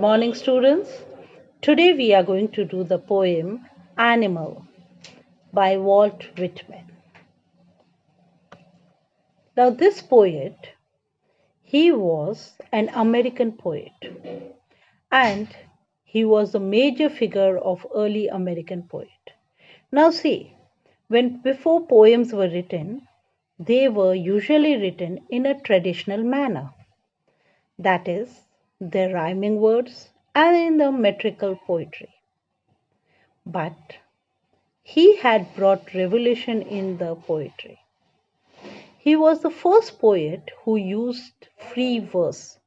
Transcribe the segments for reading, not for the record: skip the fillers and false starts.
Morning, students. Today we are going to do the poem Animal by Walt Whitman. Now, this poet, he was an American poet and he was a major figure of early American poet. Now, see, when before poems were written, they were usually written in a traditional manner, that is, their rhyming words and in the metrical poetry. But he had brought revolution in the poetry. He was the first poet who used free verse,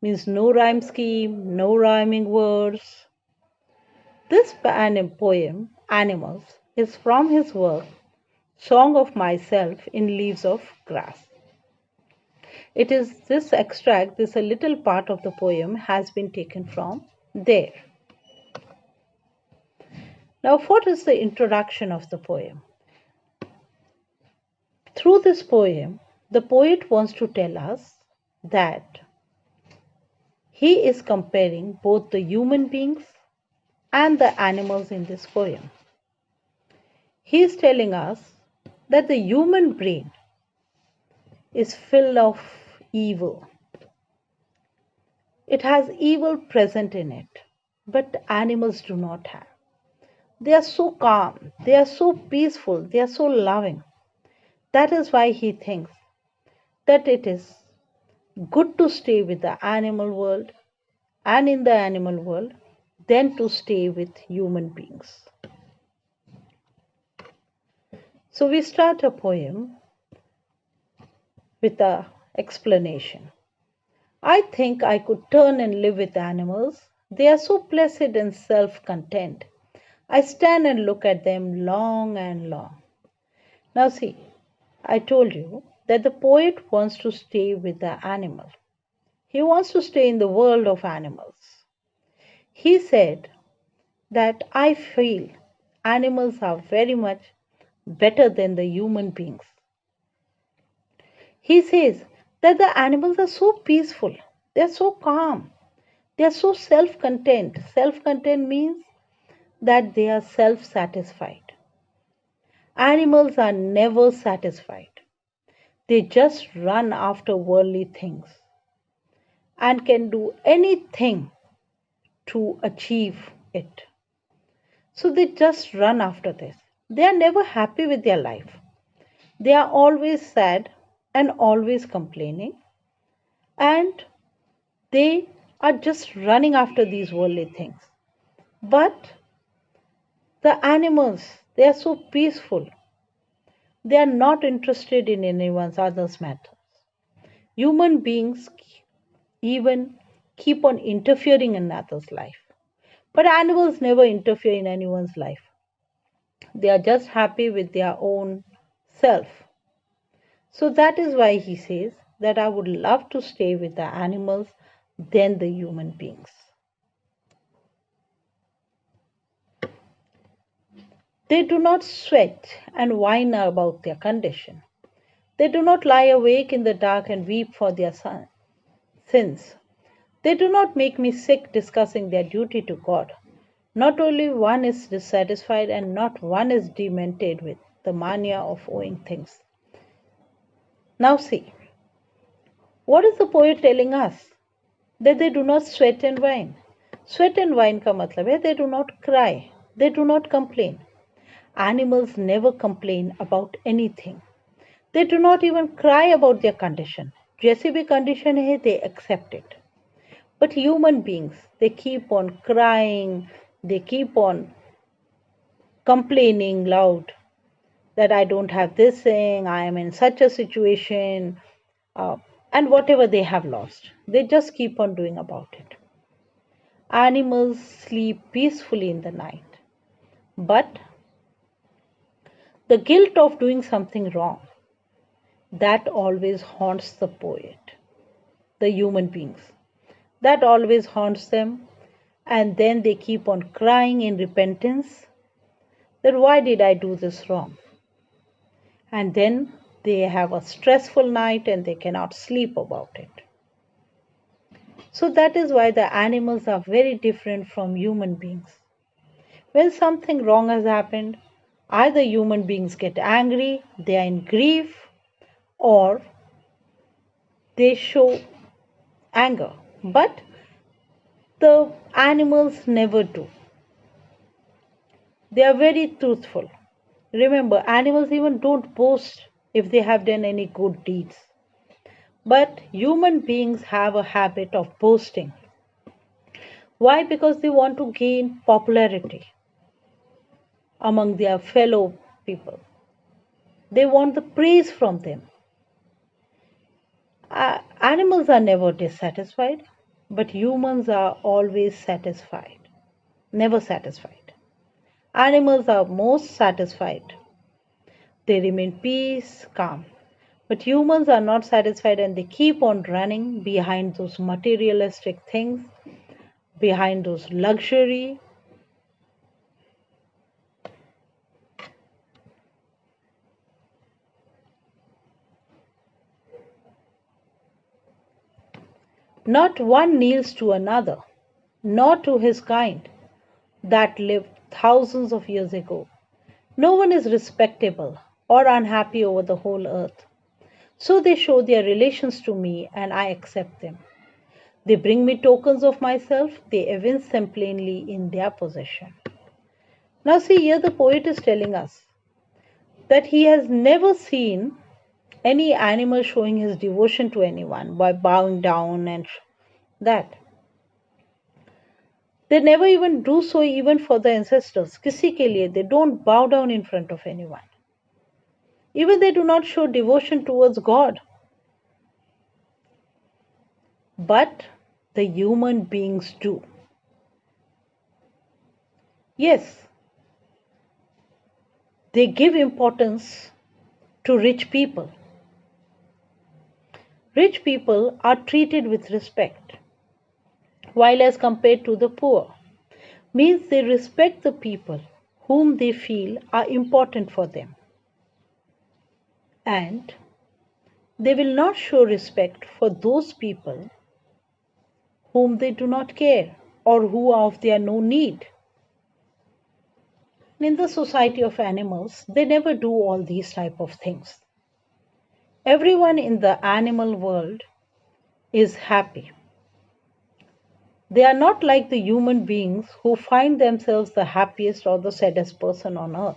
means no rhyme scheme, no rhyming words. This poem, Animals, is from his work Song of Myself in Leaves of Grass. It is this extract, this a little part of the poem has been taken from there. Now, what is the introduction of the poem? Through this poem, the poet wants to tell us that he is comparing both the human beings and the animals in this poem. He is telling us that the human brain is filled of evil. It has evil present in it, but animals do not have. They are so calm, they are so peaceful, they are so loving. That is why he thinks that it is good to stay with the animal world and in the animal world than to stay with human beings. So we start a poem with an explanation. I think I could turn and live with animals. They are so placid and self-content. I stand and look at them long and long. Now see, I told you that the poet wants to stay with the animal. He wants to stay in the world of animals. He said that I feel animals are very much better than the human beings. He says that the animals are so peaceful, they are so calm, they are so self-content. Self-content means that they are self-satisfied. Animals are never satisfied. They just run after worldly things and can do anything to achieve it. So they just run after this. They are never happy with their life. They are always sad and always complaining, and they are just running after these worldly things. But the animals, they are so peaceful. They are not interested in anyone's other's matters. Human beings even keep on interfering in others' life. But animals never interfere in anyone's life. They are just happy with their own self. So that is why he says that I would love to stay with the animals than the human beings. They do not sweat and whine about their condition. They do not lie awake in the dark and weep for their sins. They do not make me sick discussing their duty to God. Not only one is dissatisfied and not one is demented with the mania of owing things. Now see, what is the poet telling us? That they do not sweat and whine. Sweat and whine का मतलब है they do not cry, they do not complain. Animals never complain about anything. They do not even cry about their condition. जैसी भी condition है, they accept it. But human beings, they keep on crying, they keep on complaining loud that I don't have this thing, I am in such a situation, and whatever they have lost, they just keep on doing about it. Animals sleep peacefully in the night, but the guilt of doing something wrong, that always haunts the poet, the human beings. That always haunts them, and then they keep on crying in repentance that why did I do this wrong? And then they have a stressful night and they cannot sleep about it. So that is why the animals are very different from human beings. When something wrong has happened, either human beings get angry, they are in grief, or they show anger. But the animals never do. They are very truthful. Remember, animals even don't boast if they have done any good deeds. But human beings have a habit of boasting. Why? Because they want to gain popularity among their fellow people. They want the praise from them. Animals are never dissatisfied, but humans are always satisfied, never satisfied. Animals are most satisfied. They remain peace, calm. But humans are not satisfied and they keep on running behind those materialistic things, behind those luxury. Not one kneels to another, nor to his kind that lived thousands of years ago. No one is respectable or unhappy over the whole earth. So they show their relations to me and I accept them. They bring me tokens of myself, they evince them plainly in their possession. Now, see, here the poet is telling us that he has never seen any animal showing his devotion to anyone by bowing down and that. They never even do so even for the ancestors. किसी के लिए they don't bow down in front of anyone. Even they do not show devotion towards God. But the human beings do. Yes, they give importance to rich people. Rich people are treated with respect, while as compared to the poor, means they respect the people whom they feel are important for them. And they will not show respect for those people whom they do not care or who are of their no need. In the society of animals, they never do all these type of things. Everyone in the animal world is happy. They are not like the human beings who find themselves the happiest or the saddest person on earth.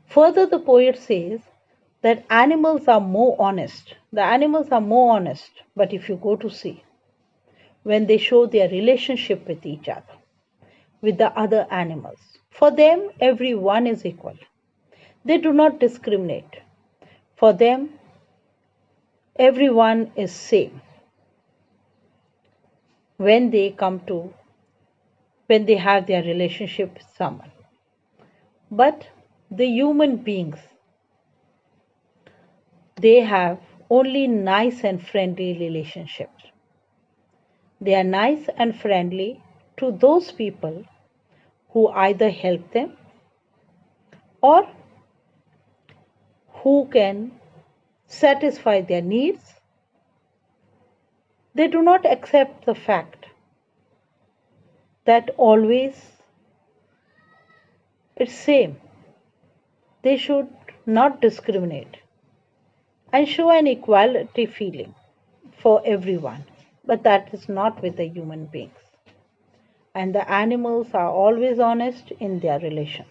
Further, the poet says that animals are more honest. The animals are more honest, but if you go to see, when they show their relationship with each other, with the other animals, for them, everyone is equal. They do not discriminate. For them, everyone is same when they come to, when they have their relationship with someone. But the human beings, they have only nice and friendly relationships. They are nice and friendly to those people who either help them or who can satisfy their needs. They do not accept the fact that always it's same. They should not discriminate and show an equality feeling for everyone. But that is not with the human beings. And the animals are always honest in their relations.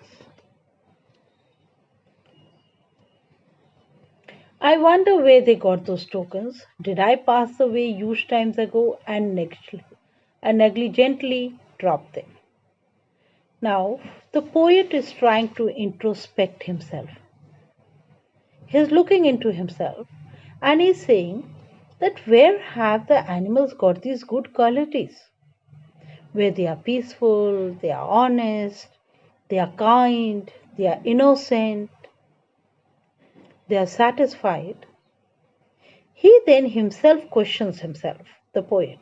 I wonder where they got those tokens. Did I pass the way huge times ago and negligently drop them? Now, the poet is trying to introspect himself. He's looking into himself and he's saying that where have the animals got these good qualities? Where they are peaceful, they are honest, they are kind, they are innocent, they are satisfied. He then himself questions himself, the poet.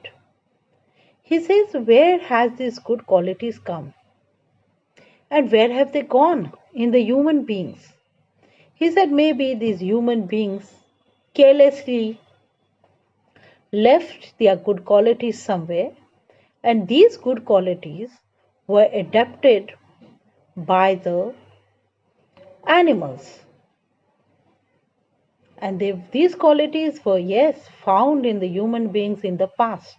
He says, where has these good qualities come? And where have they gone in the human beings? He said maybe these human beings carelessly left their good qualities somewhere, and these good qualities were adapted by the animals. And these qualities were, yes, found in the human beings in the past,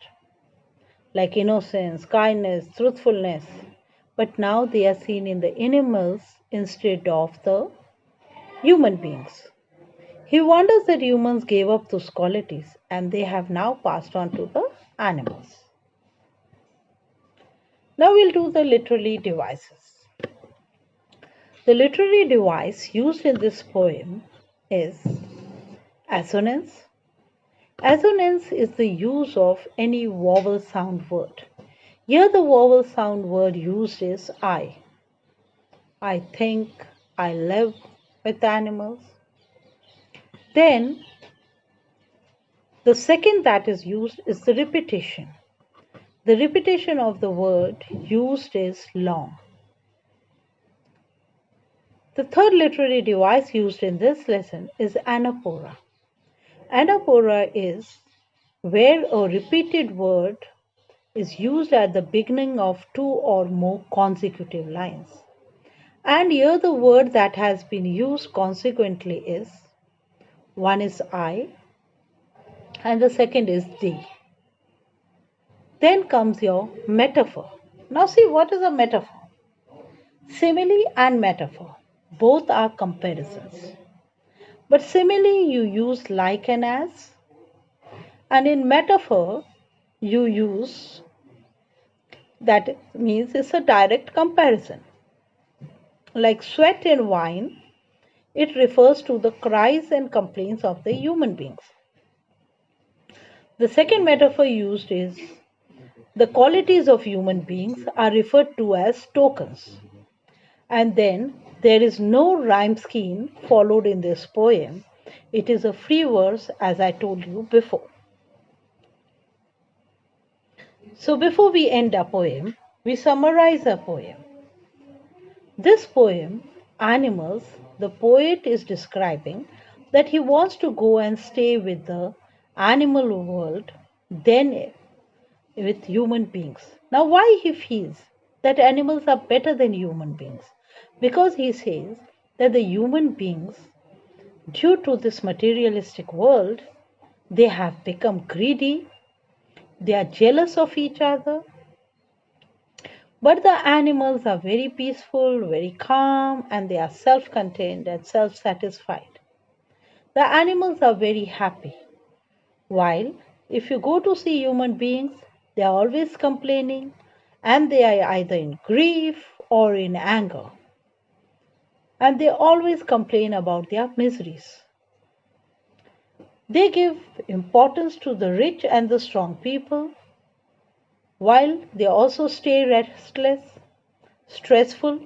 like innocence, kindness, truthfulness. But now they are seen in the animals instead of the human beings. He wonders that humans gave up those qualities and they have now passed on to the animals. Now we'll do the literary devices. The literary device used in this poem is assonance. Assonance is the use of any vowel sound word. Here the vowel sound word used is I. I think, I live with animals. Then the second that is used is the repetition. The repetition of the word used is long. The third literary device used in this lesson is Anapora. Anapora is where a repeated word is used at the beginning of two or more consecutive lines. And here the word that has been used consequently is one is I and the second is thee. Then comes your metaphor. Now see what is a metaphor? Simile and metaphor. Both are comparisons. But simile you use like and as, and in metaphor you use that means it's a direct comparison. Like sweat and wine, it refers to the cries and complaints of the human beings. The second metaphor used is the qualities of human beings are referred to as tokens. And then there is no rhyme scheme followed in this poem. It is a free verse as I told you before. So before we end our poem, we summarize our poem. This poem, Animals, the poet is describing that he wants to go and stay with the animal world, then with human beings. Now, why he feels that animals are better than human beings? Because he says that the human beings, due to this materialistic world, they have become greedy, they are jealous of each other. But the animals are very peaceful, very calm, and they are self contained and self satisfied. The animals are very happy. While if you go to see human beings, they are always complaining and they are either in grief or in anger. And they always complain about their miseries. They give importance to the rich and the strong people, while they also stay restless, stressful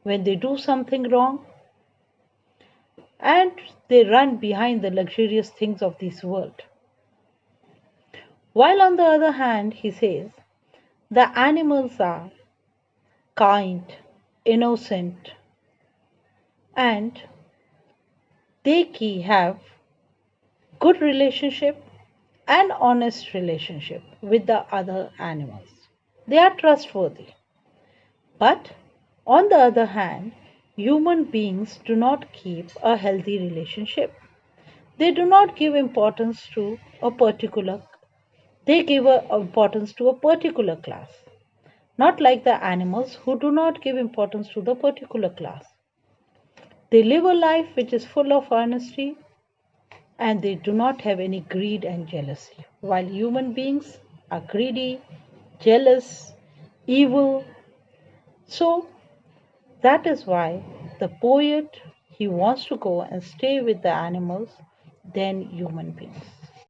when they do something wrong, and they run behind the luxurious things of this world. While on the other hand, he says, the animals are kind, innocent, and they have good relationship and honest relationship with the other animals. They are trustworthy. But on the other hand, human beings do not keep a healthy relationship. They do not give importance to a particular, they give importance to a particular class. Not like the animals who do not give importance to the particular class. They live a life which is full of honesty and they do not have any greed and jealousy. While human beings are greedy, jealous, evil. So that is why the poet, he wants to go and stay with the animals than human beings.